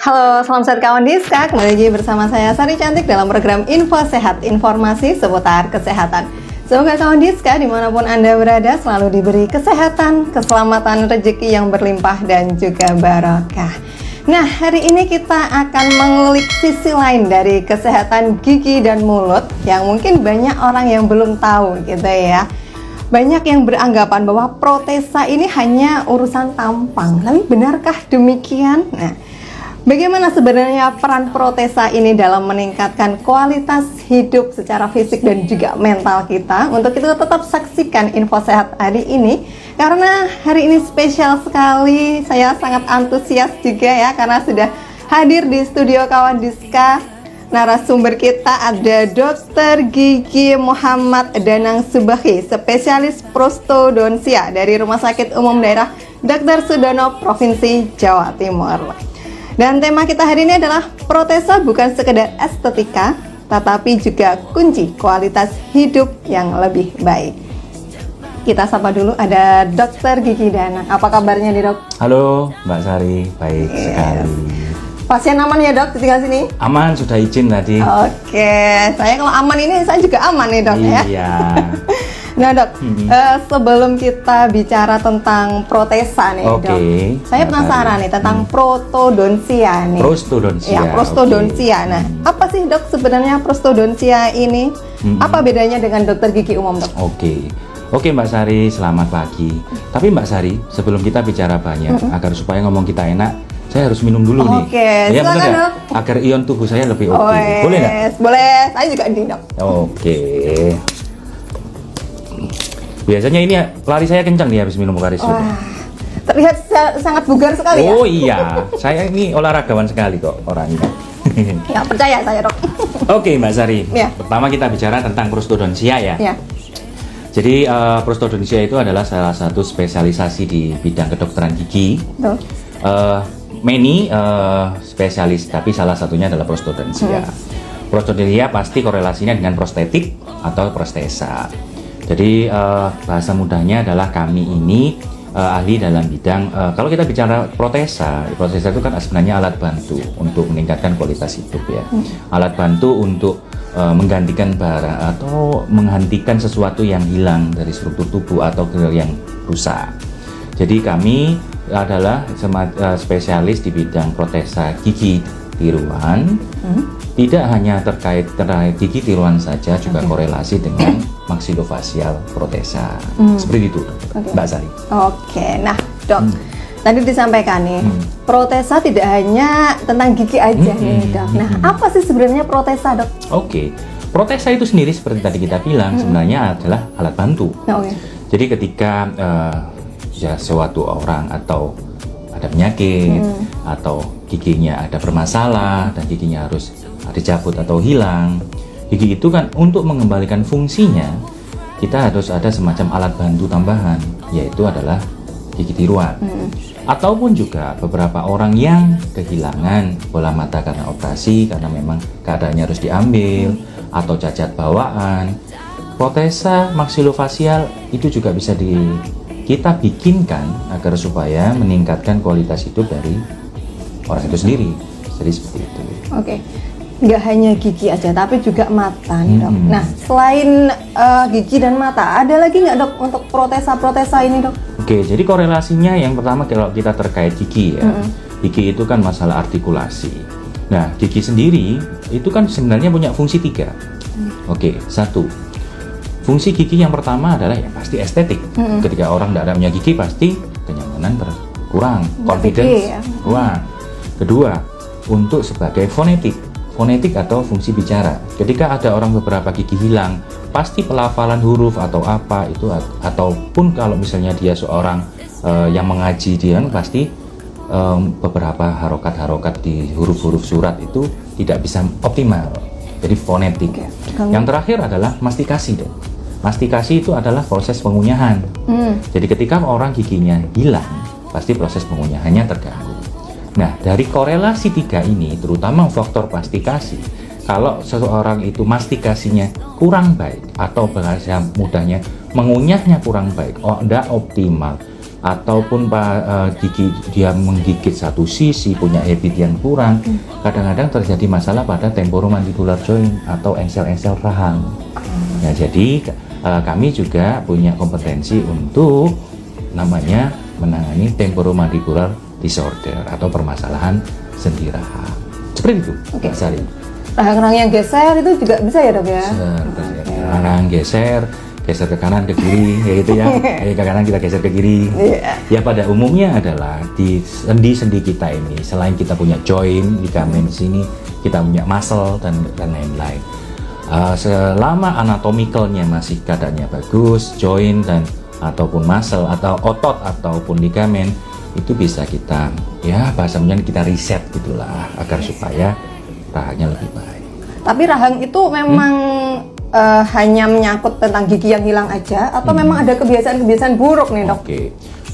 Halo, selamat sehat kawan Diska. Kembali lagi bersama saya Sari Cantik dalam program Info Sehat, informasi seputar kesehatan. Semoga kawan Diska dimanapun Anda berada selalu diberi kesehatan, keselamatan, rezeki yang berlimpah dan juga barokah. Nah, hari ini kita akan mengulik sisi lain dari kesehatan gigi dan mulut yang mungkin banyak orang yang belum tahu gitu ya. Banyak yang beranggapan bahwa protesa ini hanya urusan tampang. Tapi benarkah demikian? Nah, bagaimana sebenarnya peran protesa ini dalam meningkatkan kualitas hidup secara fisik dan juga mental kita? Untuk itu tetap saksikan Info Sehat hari ini, karena hari ini spesial sekali. Saya sangat antusias juga ya, karena sudah hadir di studio kawan Diska. Narasumber kita ada Dr. Gigi Muhammad Danang Subahi, spesialis prostodontia dari Rumah Sakit Umum Daerah Dr. Sudono, Provinsi Jawa Timur. Dan tema kita hari ini adalah protesa bukan sekedar estetika, tetapi juga kunci kualitas hidup yang lebih baik. Kita sapa dulu, ada Dr. Gigi Danang. Apa kabarnya nih, Dok? Halo Mbak Sari, baik sekali. Pasien aman ya, Dok, tinggal sini? Aman, sudah izin tadi. Oke, saya kalau aman ini saya juga aman nih, Dok. Iya. Ya. Nah, Dok, sebelum kita bicara tentang protesa nih, Dok, saya penasaran nih tentang prostodontia nih. Prostodontia. Ya, prostodontia. Nah, apa sih, Dok, sebenarnya prostodontia ini? Apa bedanya dengan dokter gigi umum, Dok? Oke Mbak Sari, selamat pagi. Tapi Mbak Sari, sebelum kita bicara banyak, agar supaya ngomong kita enak, saya harus minum dulu nih. Oke, ya, silakan, Dok. Agar ion tubuh saya lebih oke. Boleh nggak? Boleh, saya juga ini, Dok. Oke. Biasanya ini lari saya kencang nih habis minum karis. Wah, terlihat sangat bugar sekali ya. Oh iya, saya ini olahragawan sekali kok orangnya. Ya, percaya saya, Dok. Oke Mbak Sari, Ya. Pertama kita bicara tentang prostodontia ya. Ya. Jadi prostodontia itu adalah salah satu spesialisasi di bidang kedokteran gigi. Tuh. Many spesialis, tapi salah satunya adalah prostodontia. Prostodontia pasti korelasinya dengan prostetik atau protesa. Jadi bahasa mudahnya adalah kami ini ahli dalam bidang, kalau kita bicara protesa itu kan sebenarnya alat bantu untuk meningkatkan kualitas hidup ya. Alat bantu untuk menggantikan barang atau menghentikan sesuatu yang hilang dari struktur tubuh atau yang rusak. Jadi kami adalah spesialis di bidang protesa gigi tiruan. Tidak hanya terkait gigi tiruan saja, juga korelasi dengan maxillofacial protesa. Seperti itu, Mbak Sari. Oke, nah, Dok, tadi disampaikan nih, protesa tidak hanya tentang gigi aja nih, Dok. Nah, apa sih sebenarnya protesa, Dok? Oke, protesa itu sendiri seperti tadi kita bilang sebenarnya adalah alat bantu. Jadi ketika suatu orang atau ada penyakit atau giginya ada bermasalah dan giginya harus dicabut atau hilang, gigi itu kan untuk mengembalikan fungsinya kita harus ada semacam alat bantu tambahan, yaitu adalah gigi tiruan. Ataupun juga beberapa orang yang kehilangan bola mata karena operasi, karena memang keadaannya harus diambil, atau cacat bawaan, protesa maxillofacial itu juga bisa kita bikinkan agar supaya meningkatkan kualitas hidup dari orang itu sendiri. Jadi seperti itu. Oke, nggak hanya gigi aja, tapi juga mata nih, Dok. Nah, selain gigi dan mata, ada lagi nggak, Dok, untuk protesa ini, Dok? Oke, jadi korelasinya yang pertama kalau kita terkait gigi ya, gigi itu kan masalah artikulasi. Nah, gigi sendiri itu kan sebenarnya punya fungsi 3. Oke, 1. Fungsi gigi yang pertama adalah ya pasti estetik. Ketika orang tidak punya gigi pasti kenyamanan berkurang, confidence kurang. Kedua, untuk sebagai fonetik atau fungsi bicara. Ketika ada orang beberapa gigi hilang, pasti pelafalan huruf atau apa itu, ataupun kalau misalnya dia seorang yang mengaji, dia pasti beberapa harokat-harokat di huruf-huruf surat itu tidak bisa optimal. Jadi fonetik. Yang terakhir adalah mastikasi, Dok. Mastikasi itu adalah proses pengunyahan. Jadi ketika orang giginya hilang, pasti proses pengunyahannya terganggu. Nah, dari korelasi 3 ini, terutama faktor mastikasi, kalau seseorang itu mastikasinya kurang baik atau bahasa mudahnya mengunyahnya kurang baik, tidak optimal, ataupun gigi dia menggigit satu sisi, punya habit yang kurang, kadang-kadang terjadi masalah pada temporomandibular joint atau engsel-engsel rahang. Nah, jadi kami juga punya kompetensi untuk namanya menangani temporomandibular disorder atau permasalahan sendi rahang. Seperti itu, Oke. Mbak Sari. Rahang-rahang yang geser itu juga bisa ya, Dok ya? Rahang geser ke kanan ke kiri, ya gitu ya. Ke kanan kita geser ke kiri. Ya pada umumnya adalah di sendi-sendi kita ini, selain kita punya joint, ligamen sini, kita punya muscle dan lain-lain. Selama anatomikalnya masih keadaannya bagus, joint dan ataupun muscle atau otot ataupun ligamen itu bisa kita, ya bahasanya kita reset gitulah, agar supaya rahangnya lebih baik. Tapi rahang itu memang hanya menyangkut tentang gigi yang hilang aja, atau memang ada kebiasaan-kebiasaan buruk nih, Dok? Oke.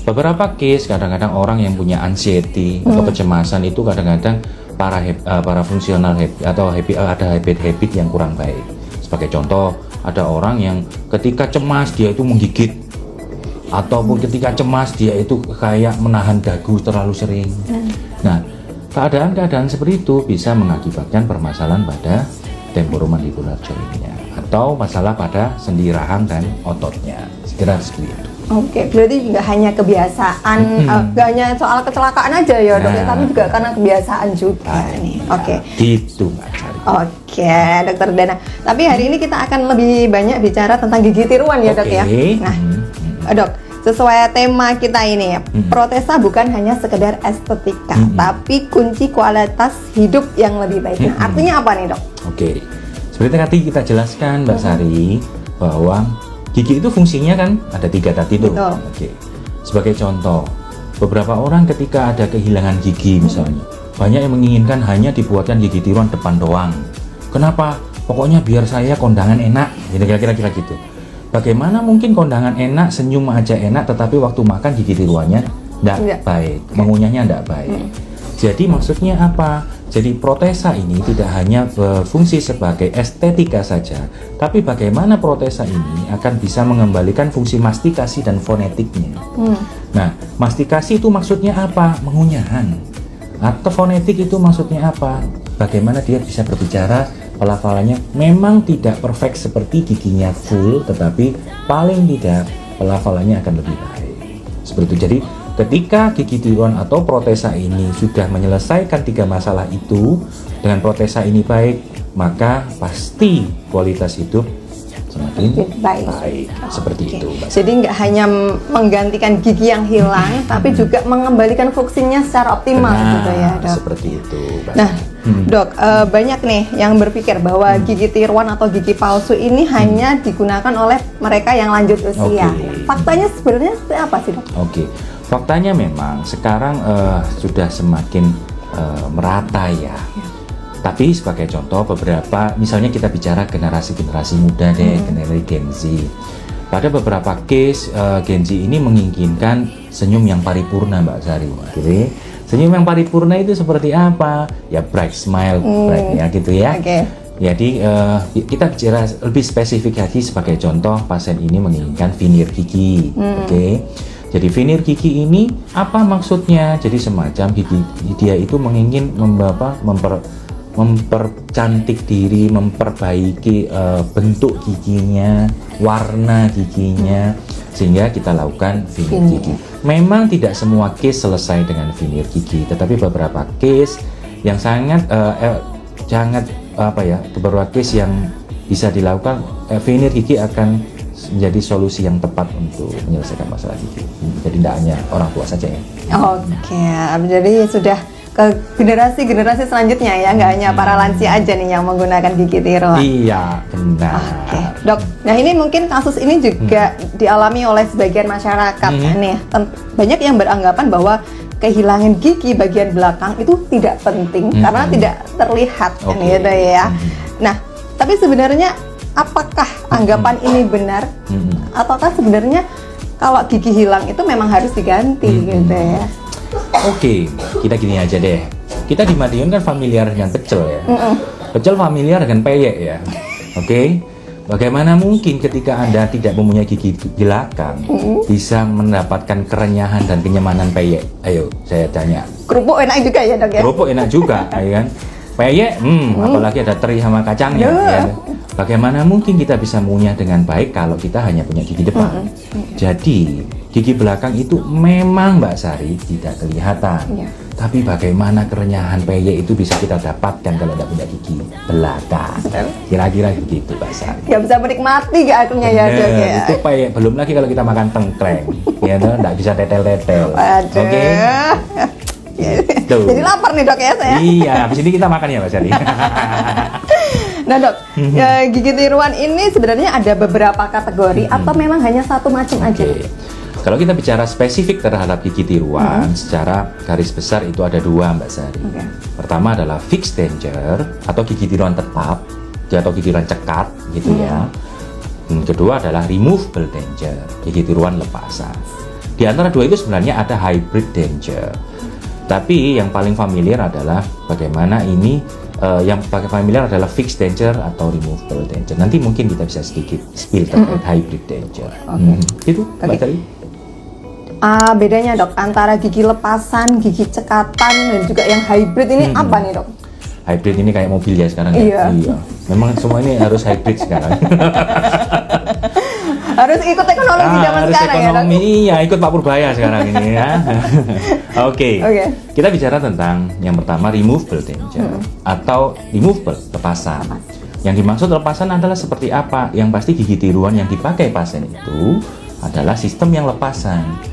Beberapa case kadang-kadang orang yang punya anxiety atau kecemasan itu kadang-kadang para fungsional atau ada habit-habit yang kurang baik. Sebagai contoh, ada orang yang ketika cemas dia itu menggigit, ataupun ketika cemas dia itu kayak menahan dagu terlalu sering. Nah, keadaan-keadaan seperti itu bisa mengakibatkan permasalahan pada temporomandibular joint-nya atau masalah pada sendi rahang dan ototnya. Sekira seperti itu. Oke, berarti nggak hanya kebiasaan, nggak hanya soal kecelakaan aja ya, Dok, tapi juga karena kebiasaan juga nih. Oke. Gitu, Mbak Sari. Oke, Dokter Dana. Tapi hari ini kita akan lebih banyak bicara tentang gigi tiruan ya, Dok ya. Nah, Dok, sesuai tema kita ini ya, protesa bukan hanya sekedar estetika, tapi kunci kualitas hidup yang lebih baik. Nah, artinya apa nih, Dok? Oke, seperti tadi kita jelaskan, Mbak Sari, bahwa gigi itu fungsinya kan ada 3 tadi tuh. Oke. Sebagai contoh, beberapa orang ketika ada kehilangan gigi misalnya, banyak yang menginginkan hanya dibuatkan gigi tiruan depan doang. Kenapa? Pokoknya biar saya kondangan enak, kira-kira gitu. Bagaimana mungkin kondangan enak, senyum aja enak, tetapi waktu makan gigi tiruannya tidak baik, mengunyahnya tidak baik. Jadi maksudnya apa? Jadi protesa ini tidak hanya berfungsi sebagai estetika saja, tapi bagaimana protesa ini akan bisa mengembalikan fungsi mastikasi dan fonetiknya. Nah, mastikasi itu maksudnya apa? Mengunyahan. Atau fonetik itu maksudnya apa? Bagaimana dia bisa berbicara, pelafalannya memang tidak perfect seperti giginya full, tetapi paling tidak pelafalannya akan lebih baik. Seperti itu. Jadi ketika gigi tiruan atau protesa ini sudah menyelesaikan 3 masalah itu, dengan protesa ini baik, maka pasti kualitas hidup semakin baik. Seperti itu, Mbak. Jadi nggak hanya menggantikan gigi yang hilang, tapi juga mengembalikan fungsinya secara optimal gitu ya, Dok. Seperti itu, Mbak. Nah, Dok, banyak nih yang berpikir bahwa gigi tiruan atau gigi palsu ini hanya digunakan oleh mereka yang lanjut usia. Faktanya sebenarnya seperti apa sih, Dok? Oke. Faktanya memang sekarang sudah semakin merata ya. Tapi sebagai contoh beberapa, misalnya kita bicara generasi-generasi muda deh, generasi Gen Z. Pada beberapa case Gen Z ini menginginkan senyum yang paripurna, Mbak Sari. Jadi, senyum yang paripurna itu seperti apa? Ya bright smile, bright ya gitu ya. Jadi kita bicara lebih spesifik lagi, sebagai contoh memang ini menginginkan veneer gigi. Jadi veneer gigi ini apa maksudnya? Jadi semacam gigi dia itu mengingin mempercantik diri, memperbaiki bentuk giginya, warna giginya, sehingga kita lakukan veneer gigi. Memang tidak semua case selesai dengan veneer gigi, tetapi beberapa case yang sangat beberapa case yang bisa dilakukan, veneer gigi akan menjadi solusi yang tepat untuk menyelesaikan masalah gigi. Jadi tidak hanya orang tua saja ya. Oke, jadi sudah ke generasi-generasi selanjutnya ya, nggak hanya para lansia aja nih yang menggunakan gigi tiruan. Iya, benar. Oke, Dok. Nah, ini mungkin kasus ini juga dialami oleh sebagian masyarakat nih. Banyak yang beranggapan bahwa kehilangan gigi bagian belakang itu tidak penting karena tidak terlihat kan gitu ya. Nah, tapi sebenarnya apakah anggapan ini benar? Ataukah sebenarnya kalau gigi hilang itu memang harus diganti gitu ya? Oke, kita gini aja deh. Kita di Madiun kan familiar dengan pecel ya. Pecel familiar dengan peyek ya. Oke. Bagaimana mungkin ketika Anda tidak mempunyai gigi belakang bisa mendapatkan kerenyahan dan kenyamanan peyek? Ayo, saya tanya. Kerupuk enak juga ya, Dok ya? Kerupuk enak juga, ya kan? Peyek, apalagi ada teri sama kacangnya. Ya. Bagaimana mungkin kita bisa mengunyah dengan baik kalau kita hanya punya gigi depan? Jadi, gigi belakang itu memang Mbak Sari tidak kelihatan. Tapi bagaimana kerenyahan peyek itu bisa kita dapatkan kalau tidak punya gigi belakang? Kira-kira begitu, Mbak Sari. Nggak bisa menikmati gak akhirnya ya, Dok ya? Itu peyek. Belum lagi kalau kita makan tengkleng, ya nggak bisa tetel-tetel. Oke. Jadi lapar nih, Dok ya saya. Iya, habis ini kita makan ya, Mbak Sari. Nah, Dok, gigi tiruan ini sebenarnya ada beberapa kategori atau memang hanya satu macam aja? Kalau kita bicara spesifik terhadap gigi tiruan, secara garis besar itu ada dua, Mbak Sari. Pertama adalah fixed denture atau gigi tiruan tetap, atau gigi tiruan cekat, gitu ya. Dan kedua adalah removable denture, gigi tiruan lepasan. Di antara dua itu sebenarnya ada hybrid denture. Tapi yang paling familiar adalah bagaimana ini, yang paling familiar adalah fixed denture atau removable denture. Nanti mungkin kita bisa sedikit spill terkait hybrid denture. Itu, Mbak Sari. Bedanya, Dok, antara gigi lepasan, gigi cekatan, dan juga yang hybrid ini apa nih, Dok? Hybrid ini kayak mobil ya sekarang ya? Iya. Memang semua ini harus hybrid sekarang. Harus ikut teknologi zaman harus sekarang ekonomi, ya, Dok? Iya, ikut Pak Purbaya sekarang ini ya. Oke. Kita bicara tentang yang pertama removable denture atau removable lepasan. Yang dimaksud lepasan adalah seperti apa? Yang pasti gigi tiruan yang dipakai pasien itu adalah sistem yang lepasan,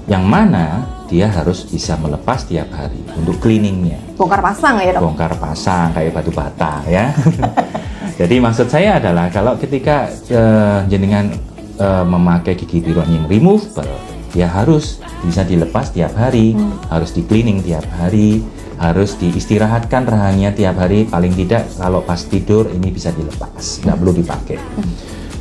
yang mana dia harus bisa melepas tiap hari untuk cleaningnya. Bongkar pasang ya, Dok? Bongkar pasang kayak batu bata ya. Jadi maksud saya adalah kalau ketika jenengan memakai gigi tiruan yang removable, ya harus bisa dilepas tiap hari, harus di cleaning tiap hari, harus diistirahatkan rahangnya tiap hari, paling tidak kalau pas tidur ini bisa dilepas, nggak perlu dipakai.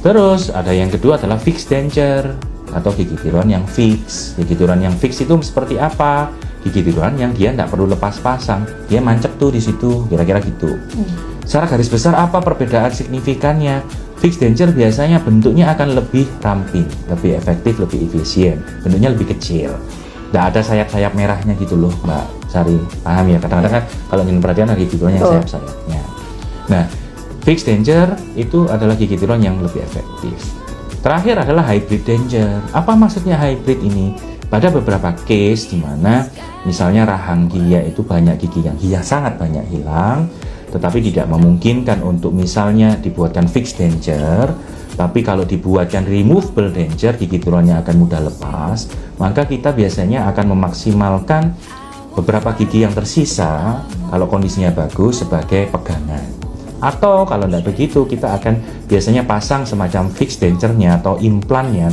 Terus ada yang kedua adalah fixed denture atau gigi tiruan yang fix. Gigi tiruan yang fix itu seperti apa? Gigi tiruan yang dia nggak perlu lepas pasang, dia mancep tuh di situ, kira-kira gitu. Secara garis besar apa perbedaan signifikannya? Fixed denture biasanya bentuknya akan lebih ramping, lebih efektif, lebih efisien, bentuknya lebih kecil. Nggak ada sayap-sayap merahnya gitu loh, Mbak Sari. Paham ya? Kadang-kadang kan kalau ingin perhatian ada gigi tiruan yang sayap-sayapnya. Nah, fixed denture itu adalah gigi tiruan yang lebih efektif. Terakhir adalah hybrid denture. Apa maksudnya hybrid ini? Pada beberapa case di mana misalnya rahang gigi itu banyak gigi yang sangat banyak hilang, tetapi tidak memungkinkan untuk misalnya dibuatkan fixed denture, tapi kalau dibuatkan removable denture, gigi tiruannya akan mudah lepas, maka kita biasanya akan memaksimalkan beberapa gigi yang tersisa kalau kondisinya bagus sebagai pegangan. Atau kalau tidak begitu, kita akan biasanya pasang semacam fixed denture-nya atau implannya,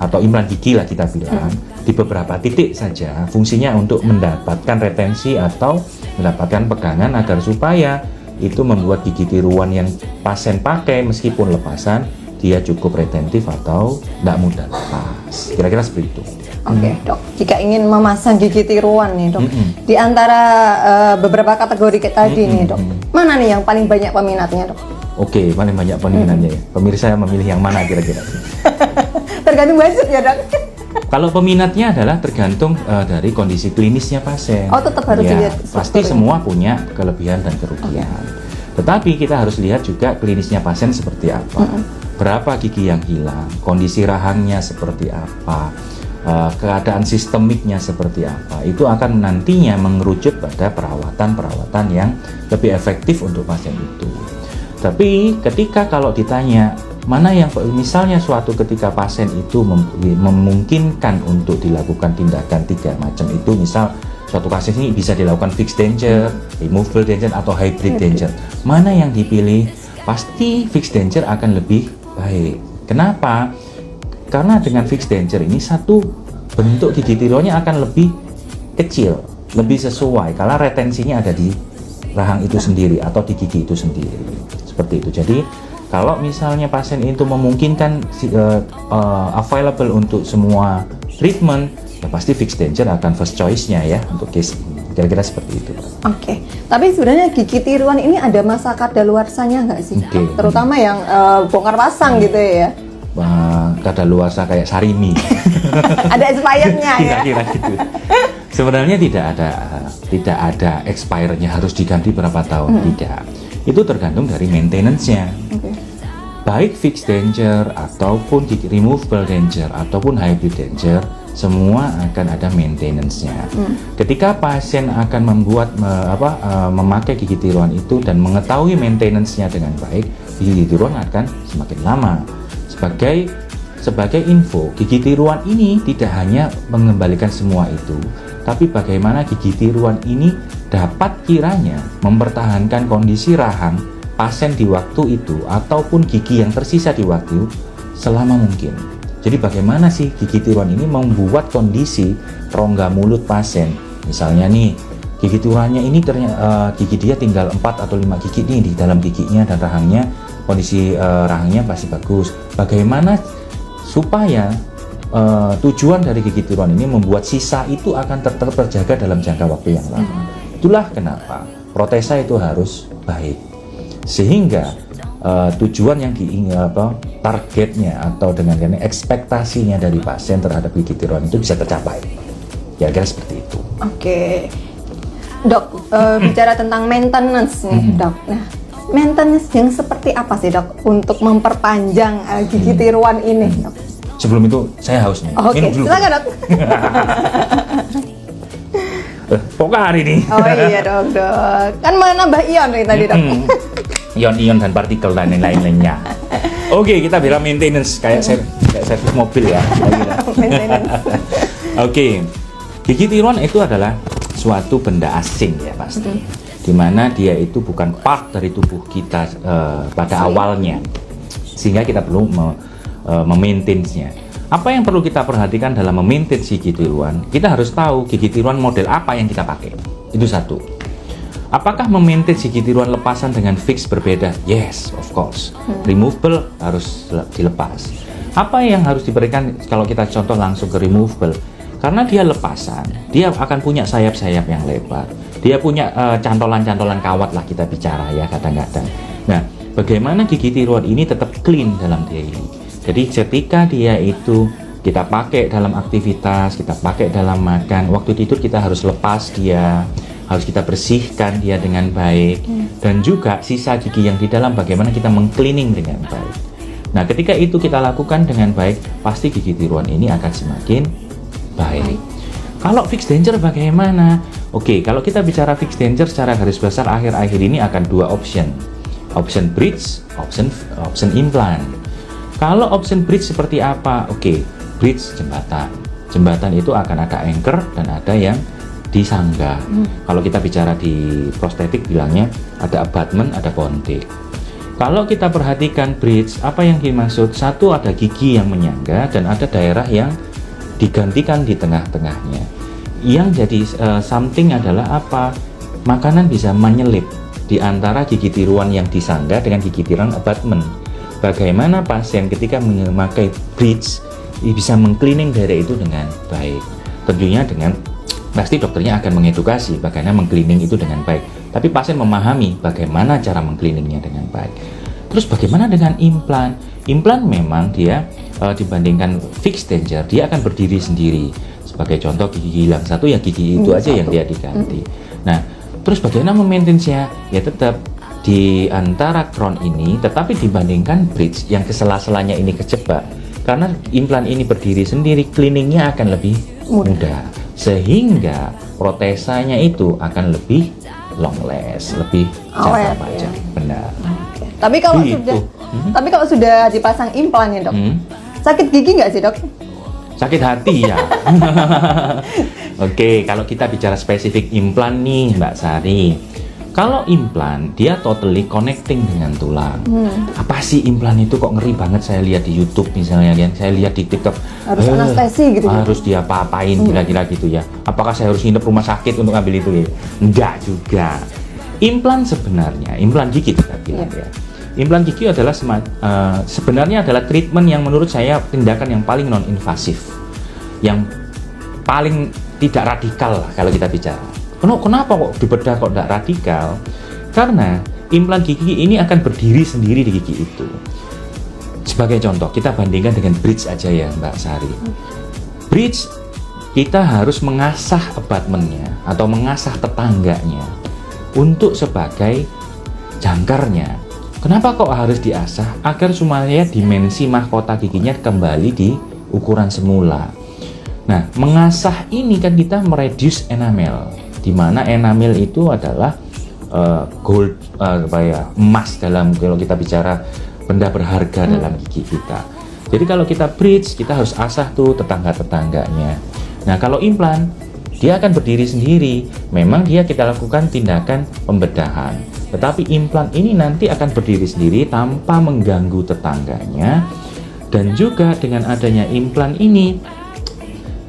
atau implan gigi lah kita bilang, di beberapa titik saja, fungsinya untuk mendapatkan retensi atau mendapatkan pegangan agar supaya itu membuat gigi tiruan yang pasien pakai meskipun lepasan, dia cukup retentif atau tidak mudah lepas. Kira-kira seperti itu. Oke, Dok. Jika ingin memasang gigi tiruan nih, Dok, di antara beberapa kategori tadi nih, Dok, mana nih yang paling banyak peminatnya, Dok? Oke, paling banyak peminatnya ya. Pemirsa memilih yang mana kira-kira? Tergantung budget ya, Dok. Kalau peminatnya adalah tergantung dari kondisi klinisnya pasien. Oh, tetap harus dilihat. Pasti semua punya kelebihan dan kerugian. Tetapi kita harus lihat juga klinisnya pasien seperti apa. Berapa gigi yang hilang, kondisi rahangnya seperti apa, keadaan sistemiknya seperti apa, itu akan nantinya mengerucut pada perawatan yang lebih efektif untuk pasien itu. Tapi ketika kalau ditanya mana yang misalnya suatu ketika pasien itu memungkinkan untuk dilakukan tindakan tiga macam itu, misal suatu kasus ini bisa dilakukan fixed denture, removable denture atau hybrid denture, mana yang dipilih? Pasti fixed denture akan lebih baik. Kenapa? Karena dengan fixed denture ini satu bentuk gigi tiruannya akan lebih kecil, lebih sesuai karena retensinya ada di rahang itu sendiri atau di gigi itu sendiri. Seperti itu. Jadi kalau misalnya pasien itu memungkinkan available untuk semua treatment, ya pasti fixed denture akan first choice-nya ya untuk case ini. Kira-kira seperti itu. Oke, tapi sebenarnya gigi tiruan ini ada masa kadaluarsanya nggak sih? Oke. Terutama yang bongkar pasang gitu ya. Kadaluarsa kayak Sarimi. Ada expirednya ya. Kira-kira gitu. Sebenarnya tidak ada expirednya harus diganti berapa tahun, tidak. Itu tergantung dari maintenance-nya. Oke. Baik fixed denture ataupun gigi removable denture ataupun hybrid denture, semua akan ada maintenance-nya. Ketika pasien akan memakai gigi tiruan itu dan mengetahui maintenance-nya dengan baik, gigi tiruan akan semakin lama. Sebagai info, gigi tiruan ini tidak hanya mengembalikan semua itu, tapi bagaimana gigi tiruan ini dapat kiranya mempertahankan kondisi rahang pasien di waktu itu ataupun gigi yang tersisa di waktu selama mungkin. Jadi bagaimana sih gigi tiruan ini membuat kondisi rongga mulut pasien, misalnya nih gigi tiruannya ini ternyata gigi dia tinggal 4 atau 5 gigi nih di dalam giginya dan rahangnya, kondisi rahangnya pasti bagus. Bagaimana supaya tujuan dari gigi tiruan ini membuat sisa itu akan tetap terjaga dalam jangka waktu yang lama. Itulah kenapa protesa itu harus baik, sehingga tujuan yang targetnya atau dengan ekspektasinya dari pasien terhadap gigi tiruan itu bisa tercapai. Kira-kira seperti itu. Oke, dok, bicara tentang maintenance nih, dok. Nah, maintenance yang seperti apa sih, dok, untuk memperpanjang gigi tiruan ini, dok? Sebelum itu saya haus nih. Oke, silakan, dok. Pokari nih. Oh iya, dok. Kan menambah ion nih tadi, dok. Ion-ion dan partikel dan lain-lainnya. Oke, kita bilang maintenance kayak servis mobil ya. Maintenance. Oke, gigi tiruan itu adalah suatu benda asing ya pasti, dimana dia itu bukan part dari tubuh kita pada awalnya, sehingga kita perlu memaintainnya. Apa yang perlu kita perhatikan dalam memaintain gigi tiruan? Kita harus tahu gigi tiruan model apa yang kita pakai. Itu satu. Apakah memaintain gigi tiruan lepasan dengan fix berbeda? Yes, of course. Removable harus dilepas. Apa yang harus diberikan kalau kita contoh langsung ke removable? Karena dia lepasan, dia akan punya sayap-sayap yang lebar. Dia punya cantolan-cantolan kawat lah kita bicara ya kadang-kadang. Nah, bagaimana gigi tiruan ini tetap clean dalam daily? Jadi ketika dia itu kita pakai dalam aktivitas, kita pakai dalam makan, waktu tidur kita harus lepas dia, harus kita bersihkan dia dengan baik, dan juga sisa gigi yang di dalam bagaimana kita mengcleaning dengan baik. Nah, ketika itu kita lakukan dengan baik, pasti gigi tiruan ini akan semakin baik. Kalau fixed denture bagaimana? Oke, kalau kita bicara fixed denture secara garis besar akhir-akhir ini akan dua option bridge, option implant. Kalau option bridge seperti apa? Oke, bridge jembatan itu akan ada anchor dan ada yang disangga. Kalau kita bicara di prostetik bilangnya ada abutment, ada bonding. Kalau kita perhatikan bridge, apa yang dimaksud? Satu, ada gigi yang menyangga dan ada daerah yang digantikan di tengah-tengahnya. Yang jadi something adalah apa? Makanan bisa menyelip di antara gigi tiruan yang disangga dengan gigi tiruan abutment. Bagaimana pasien ketika memakai bridge bisa mengcleaning daerah itu dengan baik? Tentunya dengan pasti dokternya akan mengedukasi bagaimana mengcleaning itu dengan baik. Tapi pasien memahami bagaimana cara mengcleaningnya dengan baik. Terus bagaimana dengan implan? Implan memang dia dibandingkan fixed denture, dia akan berdiri sendiri. Sebagai contoh gigi hilang satu, ya gigi itu aja yang dia diganti. Nah, terus bagaimana memaintainnya? Ya tetap di antara crown ini, tetapi dibandingkan bridge yang kesela-selanya ini kejebak. Karena implan ini berdiri sendiri, cleaningnya akan lebih mudah. Sehingga protesanya itu akan lebih long last, lebih jangka panjang. Benar. Tapi kalau sudah dipasang implan ya, dok, sakit gigi nggak sih, dok? Sakit hati ya. Oke, kalau kita bicara spesifik implan nih, Mbak Sari. Kalau implan, dia totally connecting dengan tulang. Apa sih implan itu kok ngeri banget, saya lihat di YouTube misalnya, kan? Saya lihat di TikTok. Harus anestesi gitu. Harus dia apa-apain kira-kira gitu ya. Apakah saya harus nginep rumah sakit untuk ambil itu ya? Enggak juga. Implan sebenarnya, implan gigi kita bilang ya. Implan gigi adalah sebenarnya adalah treatment yang menurut saya tindakan yang paling non-invasif, yang paling tidak radikal lah kalau kita bicara. Kenapa kok dibedah kok tidak radikal? Karena implan gigi ini akan berdiri sendiri di gigi itu. Sebagai contoh, kita bandingkan dengan bridge aja ya Mbak Sari. Bridge, kita harus mengasah abutmentnya atau mengasah tetangganya untuk sebagai jangkarnya. Kenapa kok harus diasah? Agar supaya dimensi mahkota giginya kembali di ukuran semula. Nah, mengasah ini kan kita mereduce enamel, di mana enamel itu adalah gold, emas dalam, kalau kita bicara benda berharga dalam gigi kita. Jadi kalau kita bridge, kita harus asah tuh tetangga-tetangganya. Nah, kalau implan, dia akan berdiri sendiri. Memang dia kita lakukan tindakan pembedahan, tetapi implan ini nanti akan berdiri sendiri tanpa mengganggu tetangganya. Dan juga dengan adanya implan ini,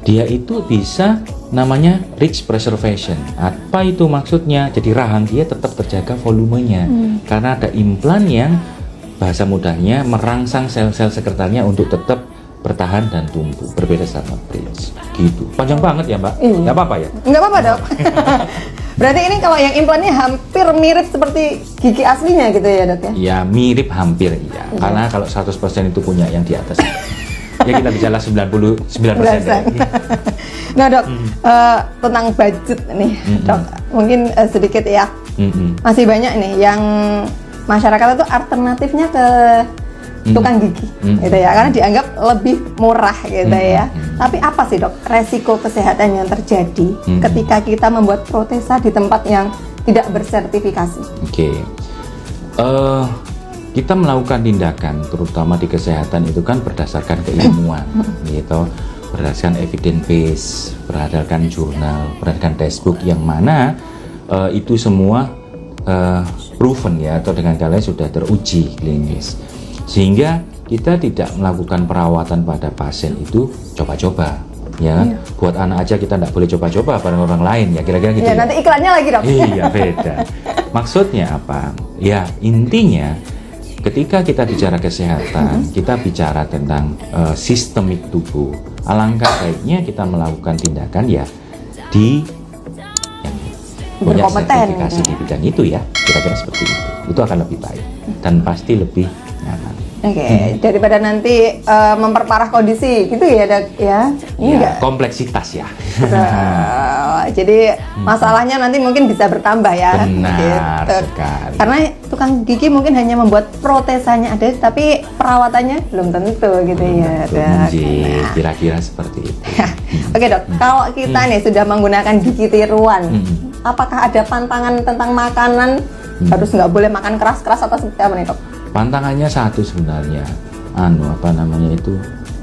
dia itu bisa namanya ridge preservation. Apa itu maksudnya? Jadi rahang dia tetap terjaga volumenya, karena ada implan yang bahasa mudahnya merangsang sel-sel sekitarnya untuk tetap bertahan dan tumbuh, berbeda sama bridge. Gitu. Panjang banget ya Mbak? Nggak apa-apa ya? Nggak apa-apa dok. Berarti ini kalau yang implannya hampir mirip seperti gigi aslinya gitu ya dok ya? Ya mirip hampir ya. Karena kalau 100% itu punya yang di atas. Ya kita bicara 99%. Nah dok, tentang budget nih dok, mungkin sedikit ya. Masih banyak nih yang masyarakat itu alternatifnya ke tukang gigi gitu ya, karena dianggap lebih murah gitu ya. Tapi apa sih dok resiko kesehatan yang terjadi ketika kita membuat protesa di tempat yang tidak bersertifikasi? Kita melakukan tindakan terutama di kesehatan itu kan berdasarkan keilmuan gitu, berdasarkan evidence base, berdasarkan jurnal, berdasarkan textbook yang mana itu semua proven ya, atau dengan kalian sudah teruji klinis, sehingga kita tidak melakukan perawatan pada pasien itu coba-coba ya. Buat anak aja kita tidak boleh coba-coba pada orang lain ya, kira-kira gitu ya. Nanti iklannya lagi dok. Iya beda. Maksudnya apa ya, intinya ketika kita bicara kesehatan, kita bicara tentang sistemik tubuh. Alangkah baiknya kita melakukan tindakan ya di yang punya sertifikasi di bidang itu ya, kira-kira seperti itu. Itu akan lebih baik dan pasti lebih nyaman. Daripada nanti memperparah kondisi gitu ya dok ya. Ya, kompleksitas ya. Jadi masalahnya nanti mungkin bisa bertambah ya. Benar gitu. sekali. Karena tukang gigi mungkin hanya membuat protesanya ada, tapi perawatannya belum tentu gitu ya dok. Kira-kira seperti itu. Oke dok, kalau kita nih sudah menggunakan gigi tiruan, apakah ada pantangan tentang makanan? Harus nggak boleh makan keras-keras atau seperti apa nih dok? Pantangannya satu sebenarnya,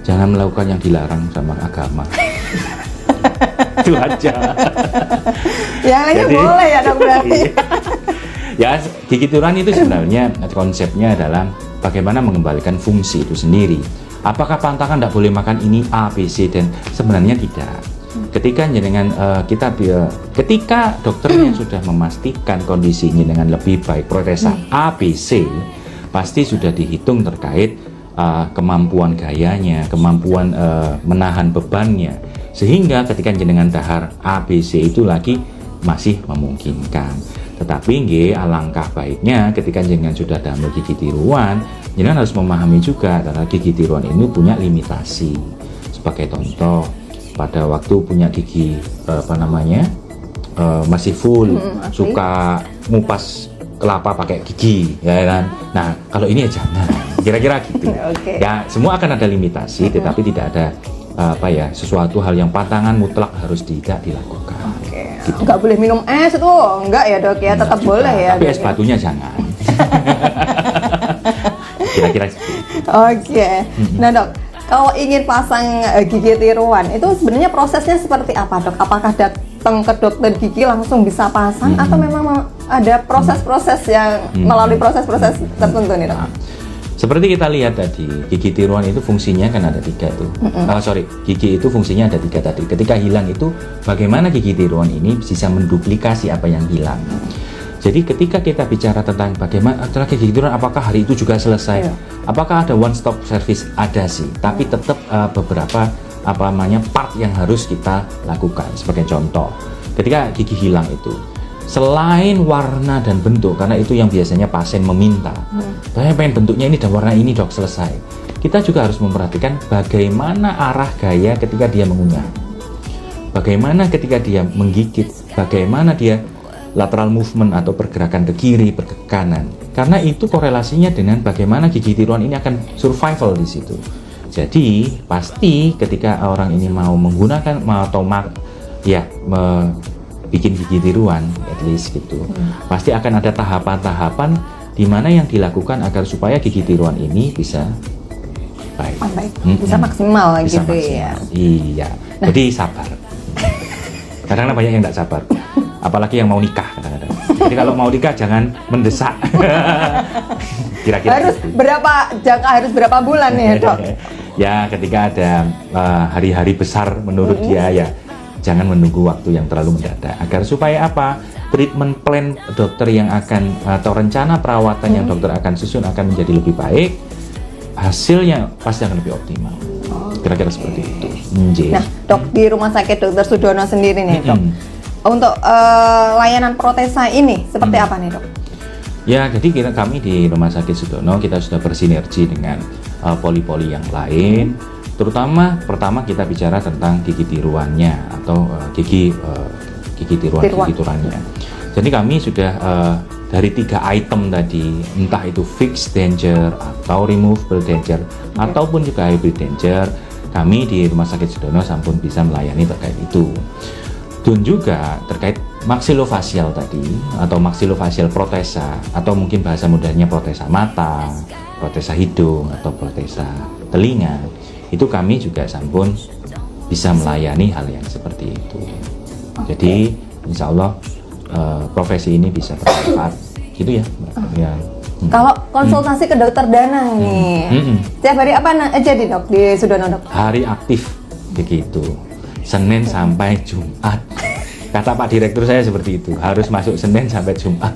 jangan melakukan yang dilarang sama agama. Itu aja. Yang lainnya boleh ya dok berarti. Ya, gigi tiruan itu sebenarnya konsepnya adalah bagaimana mengembalikan fungsi itu sendiri. Apakah pantangan tidak boleh makan ini A, B, C, dan sebenarnya tidak. Ketika ketika dokternya sudah memastikan kondisinya dengan lebih baik, protesa A, B, C, pasti sudah dihitung terkait kemampuan gayanya, kemampuan menahan bebannya, sehingga ketika jenengan dahar A, B, C itu lagi masih memungkinkan. Tetapi alangkah baiknya ketika jenengan sudah damel gigi tiruan, jenengan harus memahami juga karena gigi tiruan ini punya limitasi. Sebagai contoh, pada waktu punya gigi masih full, suka ngupas kelapa pakai gigi ya kan. Nah kalau ini ya jangan, kira-kira gitu. Ya semua akan ada limitasi, tetapi tidak ada sesuatu hal yang pantangan mutlak harus tidak dilakukan. Gitu. Nggak boleh minum es itu enggak ya dok ya, tetap juga, boleh ya. Tapi es batunya jangan. Kira-kira seperti itu. Nah dok, kalau ingin pasang gigi tiruan itu sebenarnya prosesnya seperti apa dok? Apakah datang ke dokter gigi langsung bisa pasang atau memang ada proses-proses yang melalui proses-proses tertentu nih dok? Seperti kita lihat tadi, gigi tiruan itu fungsinya kan ada 3 tuh. Gigi itu fungsinya ada 3 tadi. Ketika hilang itu bagaimana gigi tiruan ini bisa menduplikasi apa yang hilang. Jadi ketika kita bicara tentang bagaimana setelah gigi tiruan, apakah hari itu juga selesai? Apakah ada one stop service? Ada sih, tapi tetap beberapa part yang harus kita lakukan. Sebagai contoh, ketika gigi hilang itu, selain warna dan bentuk, karena itu yang biasanya pasien meminta, saya pengen bentuknya ini dan warna ini dok, selesai. Kita juga harus memperhatikan bagaimana arah gaya ketika dia mengunyah, bagaimana ketika dia menggigit, bagaimana dia lateral movement atau pergerakan ke kiri, ke kanan. Karena itu korelasinya dengan bagaimana gigi tiruan ini akan survival di situ. Jadi pasti ketika orang ini mau menggunakan bikin gigi tiruan, at least gitu, pasti akan ada tahapan-tahapan di mana yang dilakukan agar supaya gigi tiruan ini bisa baik, bisa maksimal bisa gitu maksimal. ya. Iya, jadi sabar. Kadang-kadang banyak yang nggak sabar, apalagi yang mau nikah kadang-kadang. Jadi kalau mau nikah jangan mendesak. Kira-kira Harus gitu. harus berapa bulan nih dok? Ya, ketika ada hari-hari besar menurut dia ya, jangan menunggu waktu yang terlalu mendadak. Agar supaya apa? Treatment plan dokter yang akan atau rencana perawatan yang dokter akan susun akan menjadi lebih baik. Hasilnya pasti akan lebih optimal. Kira-kira seperti itu. Nah, dok, di Rumah Sakit Dr. Sudono sendiri nih dok, untuk layanan protesa ini seperti apa nih dok? Ya, jadi kami di Rumah Sakit Sudono kita sudah bersinergi dengan poli-poli yang lain. Terutama pertama kita bicara tentang gigi tiruannya atau gigi tiruannya. Jadi kami sudah dari 3 item tadi, entah itu fixed denture atau removable denture ataupun juga hybrid denture, kami di Rumah Sakit Sudono sampun bisa melayani terkait itu. Dan juga terkait maxillofacial tadi atau maxillofacial protesa atau mungkin bahasa mudahnya protesa mata, protesa hidung atau protesa telinga, itu kami juga sampun bisa melayani hal yang seperti itu. Jadi insya Allah profesi ini bisa bermanfaat gitu ya. Kalau konsultasi ke dokter Danang nih, setiap hari apa aja di dok di Sudono dok? Hari aktif begitu, Senin sampai Jumat. Kata Pak Direktur saya seperti itu, harus masuk Senin sampai Jumat.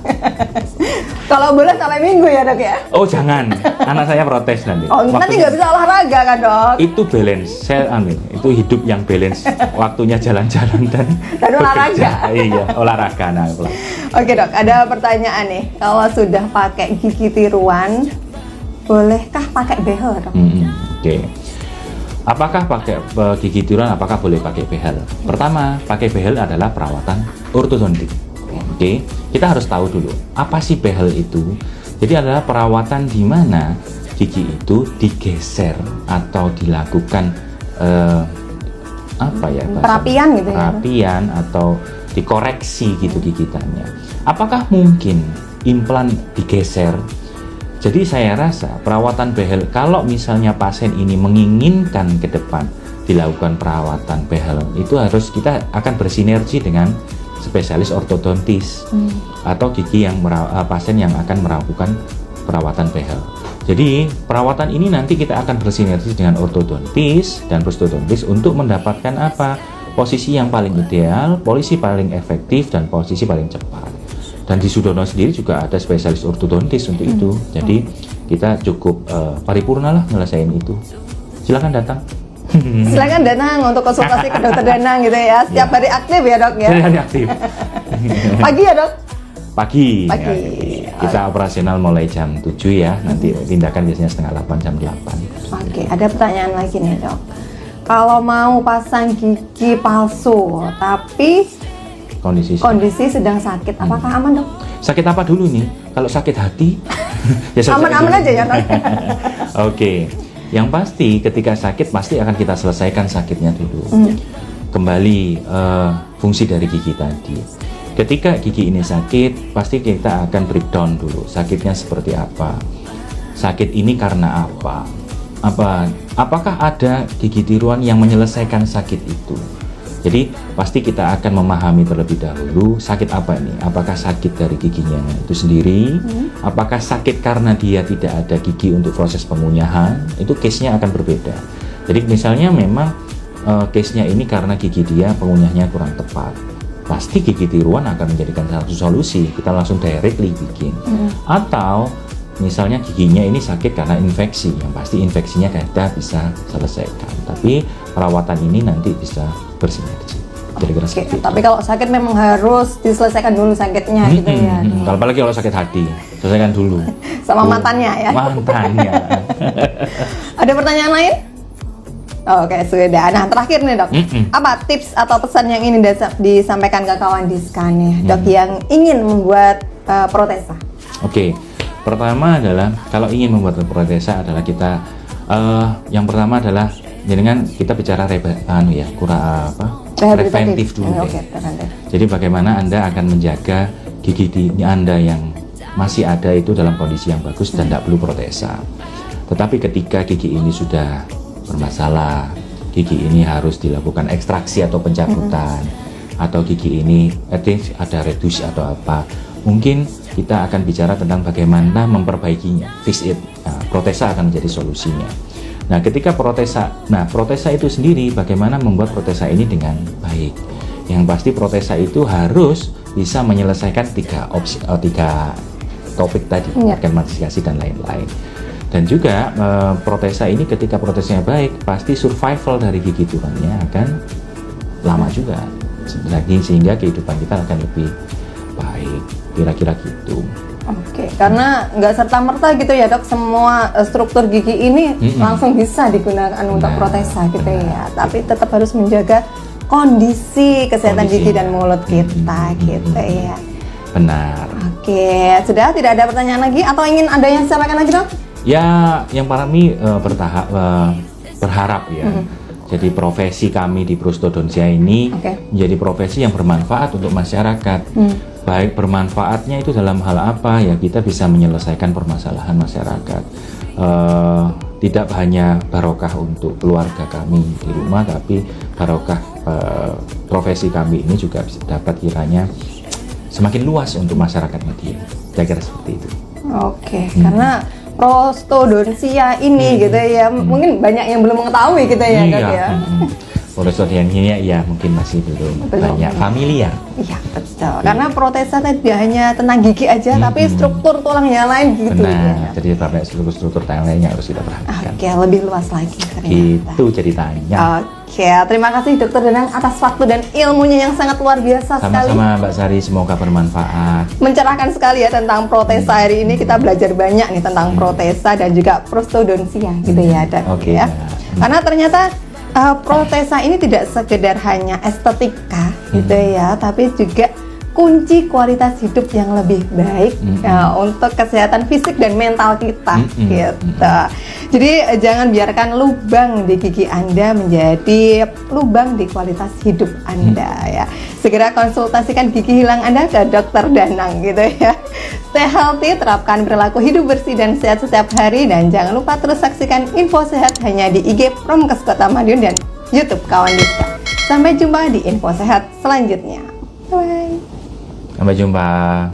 Kalau boleh sampai Minggu ya dok ya? Oh jangan, anak saya protes nanti. Oh nanti nggak bisa olahraga kan dok? Itu balance, saya amin. Itu hidup yang balance, waktunya jalan-jalan dan olahraga. Iya, olahraga. Nah, Oke dok, ada pertanyaan nih. Kalau sudah pakai gigi tiruan, bolehkah pakai behel dok? Oke. Apakah pakai gigi tiruan? Apakah boleh pakai behel? Pertama, pakai behel adalah perawatan ortodontik. Oke, kita harus tahu dulu apa sih behel itu. Jadi adalah perawatan di mana gigi itu digeser atau dilakukan perapian gitu ya? Perapian atau dikoreksi gitu gigitannya. Apakah mungkin implan digeser? Jadi saya rasa perawatan behel, kalau misalnya pasien ini menginginkan ke depan dilakukan perawatan behel, itu harus kita akan bersinergi dengan spesialis ortodontis atau gigi yang pasien yang akan melakukan perawatan behel. Jadi perawatan ini nanti kita akan bersinergi dengan ortodontis dan prostodontis untuk mendapatkan apa? Posisi yang paling ideal, posisi paling efektif dan posisi paling cepat. Dan di Sudono sendiri juga ada spesialis ortodontis untuk itu. Jadi kita cukup paripurna lah nyelesain itu. Silakan datang. Silakan datang untuk konsultasi ke dokter Danang gitu ya. Setiap hari aktif ya dok ya. Setiap hari aktif. Pagi ya dok? Pagi. Pagi. Ya, kita operasional mulai jam 7 ya. Nanti tindakan biasanya setengah 8 jam 8. Oke, ada pertanyaan lagi nih dok. Kalau mau pasang gigi palsu tapi kondisi sedang sakit, apakah aman dok? Sakit apa dulu nih? Kalau sakit hati, ya aman-aman aja ya dok. Oke, yang pasti ketika sakit pasti akan kita selesaikan sakitnya dulu. Kembali fungsi dari gigi tadi. Ketika gigi ini sakit, pasti kita akan breakdown dulu. Sakitnya seperti apa? Sakit ini karena apa? Apakah ada gigi tiruan yang menyelesaikan sakit itu? Jadi pasti kita akan memahami terlebih dahulu sakit apa ini. Apakah sakit dari giginya itu sendiri? Apakah sakit karena dia tidak ada gigi untuk proses pengunyahan? Itu case-nya akan berbeda. Jadi misalnya memang case-nya ini karena gigi dia pengunyahnya kurang tepat. Pasti gigi tiruan akan menjadikan satu solusi. Kita langsung directly bikin. Atau misalnya giginya ini sakit karena infeksi, yang pasti infeksinya kita bisa selesaikan. Tapi perawatan ini nanti bisa bersinergi. Kira-kira Oke, seperti itu. tapi kalau sakit memang harus diselesaikan dulu sakitnya gitu ya. Kalau apalagi kalau sakit hati, selesaikan dulu. Sama mantannya ya. Mantannya. Ada pertanyaan lain? Oke, sudah. Nah, terakhir nih dok, apa tips atau pesan yang ingin disampaikan ke kawan Diska nih, dok, yang ingin membuat protesa? Oke, pertama adalah kalau ingin membuat protesa adalah kita yang pertama adalah dengan kita bicara preventif dulu. Oke, preventif. Jadi bagaimana Anda akan menjaga gigi Anda yang masih ada itu dalam kondisi yang bagus dan tidak perlu protesa. Tetapi ketika gigi ini sudah bermasalah, gigi ini harus dilakukan ekstraksi atau pencabutan, atau gigi ini ada reduksi atau apa, mungkin kita akan bicara tentang bagaimana memperbaikinya, fix it. Nah, protesa akan menjadi solusinya. Nah, ketika protesa itu sendiri, bagaimana membuat protesa ini dengan baik. Yang pasti protesa itu harus bisa menyelesaikan tiga topik tadi, magnetisasi dan lain-lain. Dan juga protesa ini ketika protesnya baik, pasti survival dari gigi turunnya akan lama juga, sehingga kehidupan kita akan lebih baik, kira-kira gitu. Oke, karena nggak serta-merta gitu ya dok, semua struktur gigi ini langsung bisa digunakan untuk protesa gitu ya. Tapi tetap harus menjaga kondisi kesehatan gigi dan mulut kita gitu ya. Benar. Oke, sudah tidak ada pertanyaan lagi atau ingin ada yang disampaikan lagi dok? Ya, yang kami berharap ya. Jadi profesi kami di prostodontia ini menjadi profesi yang bermanfaat untuk masyarakat. Baik bermanfaatnya itu dalam hal apa ya, kita bisa menyelesaikan permasalahan masyarakat. Tidak hanya barokah untuk keluarga kami di rumah, tapi barokah profesi kami ini juga dapat kiranya semakin luas untuk masyarakat media. Kira-kira seperti itu. Oke, karena prostodontia ini gitu ya, mungkin banyak yang belum mengetahui gitu ya dok ya. Prostodontia ya mungkin masih belum banyak familiar. Iya betul, karena protesa tidak hanya tentang gigi aja, tapi struktur tulang yang lain gitu. Benar, jadi sampai struktur tulang lainnya harus kita perhatikan. Oke, lebih luas lagi ternyata. Itu ceritanya. Oke, terima kasih Dokter Danang atas waktu dan ilmunya yang sangat luar biasa sekali. Sama-sama Mbak Sari, semoga bermanfaat. Mencerahkan sekali ya tentang protesa hari ini, kita belajar banyak nih tentang protesa dan juga prostodontia gitu ya dok. Oke, ya. Karena ternyata protesa ini tidak sekedar hanya estetika gitu ya, tapi juga kunci kualitas hidup yang lebih baik untuk kesehatan fisik dan mental kita gitu. Jadi jangan biarkan lubang di gigi Anda menjadi lubang di kualitas hidup Anda ya. Segera konsultasikan gigi hilang Anda ke Dokter Danang gitu ya. Stay healthy, terapkan perilaku hidup bersih dan sehat setiap hari, dan jangan lupa terus saksikan info sehat hanya di IG Promkes Kota Madiun dan YouTube Kawan Diska. Sampai jumpa di info sehat selanjutnya. Bye. Sampai jumpa.